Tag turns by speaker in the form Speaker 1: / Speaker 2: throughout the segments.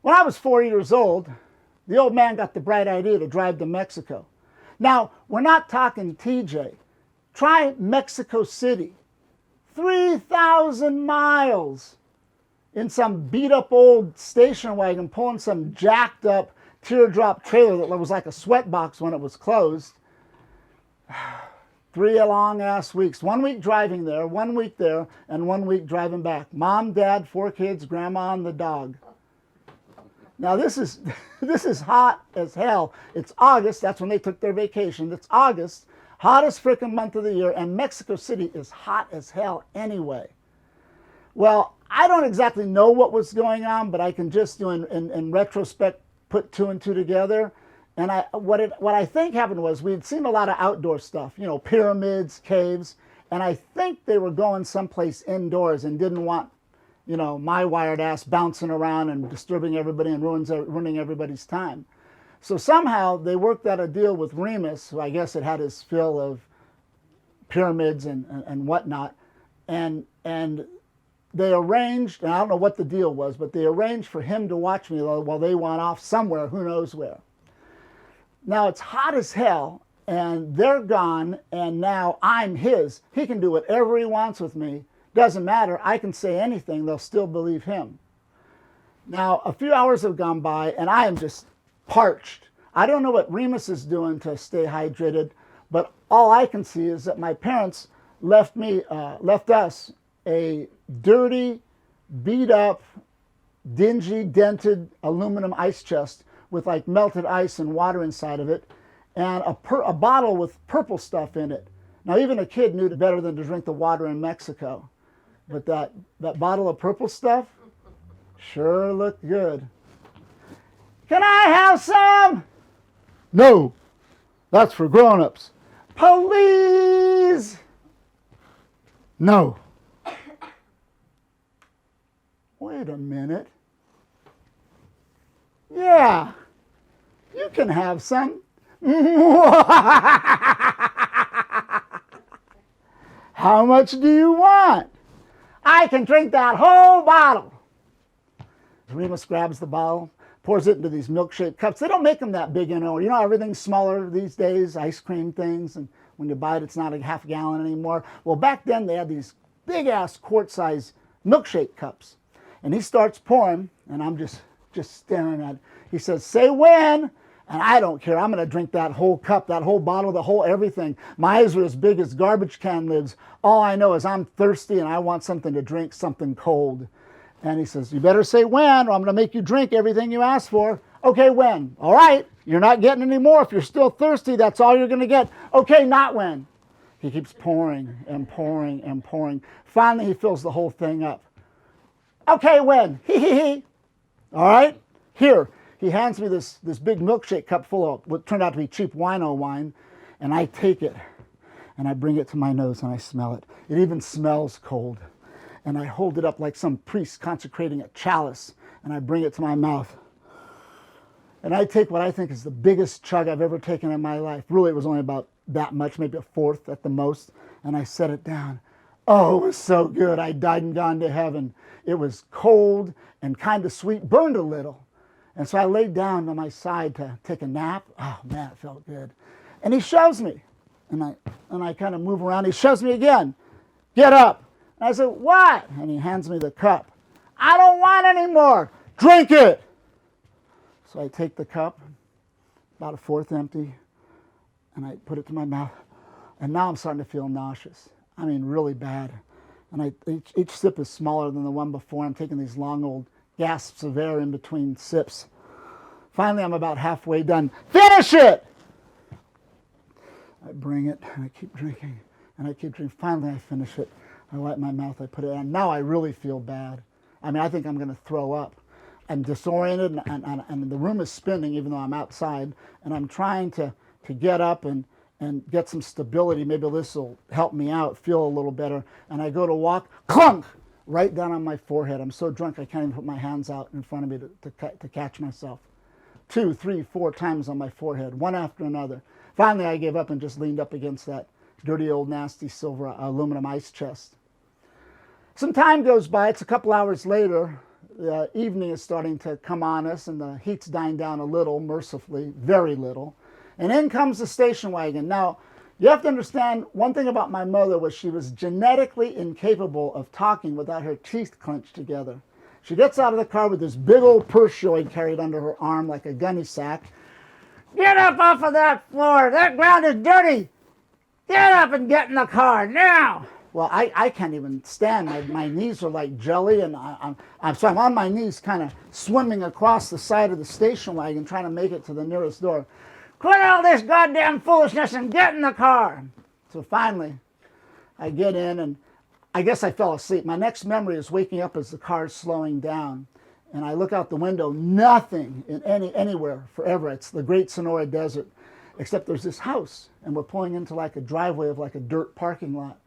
Speaker 1: When I was 4 years old, the old man got the bright idea to drive to Mexico. Now, we're not talking TJ. Try Mexico City. 3,000 miles in some beat up old station wagon pulling some jacked up teardrop trailer that was like a sweat box when it was closed. 3 long ass weeks. 1 week driving there, 1 week there, and 1 week driving back. Mom, dad, 4 kids, grandma, and the dog. Now this is hot as hell. It's August. That's when they took their vacation. It's August, hottest freaking month of the year, and Mexico City is hot as hell anyway. Well, I don't exactly know what was going on, but I can just in retrospect put 2 and 2 together. And what I think happened was we'd seen a lot of outdoor stuff, you know, pyramids, caves, and I think they were going someplace indoors and didn't want, you know, my wired ass bouncing around and disturbing everybody and ruining everybody's time. So somehow they worked out a deal with Remus, who I guess had had his fill of pyramids and whatnot, and they arranged, and I don't know what the deal was, but they arranged for him to watch me while they went off somewhere, who knows where. Now it's hot as hell, and they're gone, and now I'm his. He can do whatever he wants with me. Doesn't matter. I can say anything. They'll still believe him. Now, a few hours have gone by, and I am just parched. I don't know what Remus is doing to stay hydrated, but all I can see is that my parents left us a dirty, beat up, dingy, dented aluminum ice chest with like melted ice and water inside of it, and a bottle with purple stuff in it. Now, even a kid knew better than to drink the water in Mexico. But that bottle of purple stuff sure looked good. Can I have some? No, that's for grown-ups. Please. No. Wait a minute. Yeah, you can have some. How much do you want? I can drink that whole bottle. Remus grabs the bottle, pours it into these milkshake cups. They don't make them that big anymore. You know, everything's smaller these days, ice cream things, and when you buy it, it's not a half gallon anymore. Well, back then, they had these big-ass quart-size milkshake cups. And he starts pouring, and I'm just staring at it. He says, say when, and I don't care. I'm going to drink that whole cup, that whole bottle, the whole everything. My eyes are as big as garbage can lids. All I know is I'm thirsty, and I want something to drink, something cold. And he says, you better say when, or I'm going to make you drink everything you asked for. Okay, when? All right, you're not getting any more. If you're still thirsty, that's all you're going to get. Okay, not when. He keeps pouring and pouring and pouring. Finally, he fills the whole thing up. Okay, when? Hee. All right, here. He hands me this big milkshake cup full of what turned out to be cheap wino wine, and I take it, and I bring it to my nose, and I smell it. It even smells cold. And I hold it up like some priest consecrating a chalice, and I bring it to my mouth. And I take what I think is the biggest chug I've ever taken in my life. Really, it was only about that much, maybe a fourth at the most, and I set it down. Oh, it was so good. I died and gone to heaven. It was cold and kind of sweet, burned a little. And so I laid down on my side to take a nap. Oh, man, it felt good. And he shoves me, and I kind of move around. He shoves me again. Get up. And I said, what? And he hands me the cup. I don't want any more. Drink it. So I take the cup, about a fourth empty, and I put it to my mouth. And now I'm starting to feel nauseous. I mean, really bad. And each sip is smaller than the one before. I'm taking these long old gasps of air in between sips. Finally, I'm about halfway done. Finish it! I bring it, and I keep drinking, and I keep drinking. Finally, I finish it. I wipe my mouth, I put it on. Now I really feel bad. I mean, I think I'm going to throw up. I'm disoriented, and the room is spinning, even though I'm outside, and I'm trying to get up and get some stability. Maybe this will help me out, feel a little better. And I go to walk, clunk, right down on my forehead. I'm so drunk I can't even put my hands out in front of me to catch myself. 2, 3, 4 times on my forehead, one after another. Finally, I gave up and just leaned up against that dirty old nasty silver aluminum ice chest. Some time goes by. It's a couple hours later. The evening is starting to come on us, and the heat's dying down a little, mercifully, very little. And in comes the station wagon. Now, you have to understand, one thing about my mother was she was genetically incapable of talking without her teeth clenched together. She gets out of the car with this big old purse she had carried under her arm like a gunny sack. "Get up off of that floor! That ground is dirty! Get up and get in the car now!" Well, I can't even stand. My knees are like jelly, and so I'm on my knees kind of swimming across the side of the station wagon trying to make it to the nearest door. "Quit all this goddamn foolishness and get in the car!" So finally, I get in, and I guess I fell asleep. My next memory is waking up as the car's slowing down, and I look out the window, nothing in anywhere forever. It's the Great Sonora Desert, except there's this house, and we're pulling into like a driveway of like a dirt parking lot.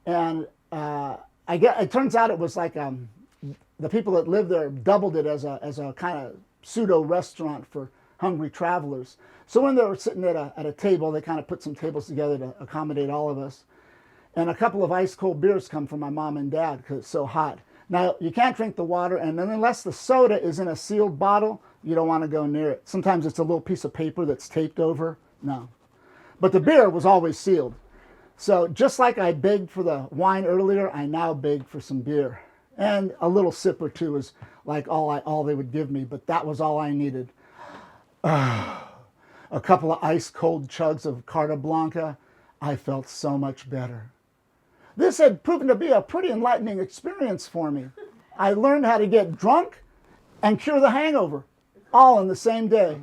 Speaker 1: And it turns out it was like the people that lived there doubled it as a kind of pseudo restaurant for hungry travelers. So when they were sitting at a table, they kind of put some tables together to accommodate all of us. And a couple of ice cold beers come from my mom and dad because it's so hot. Now, you can't drink the water, and then unless the soda is in a sealed bottle, you don't want to go near it. Sometimes it's a little piece of paper that's taped over. No. But the beer was always sealed. So just like I begged for the wine earlier, I now begged for some beer. And a little sip or two is like all they would give me, but that was all I needed. A couple of ice cold chugs of Carta Blanca, I felt so much better. This had proven to be a pretty enlightening experience for me. I learned how to get drunk and cure the hangover, all in the same day.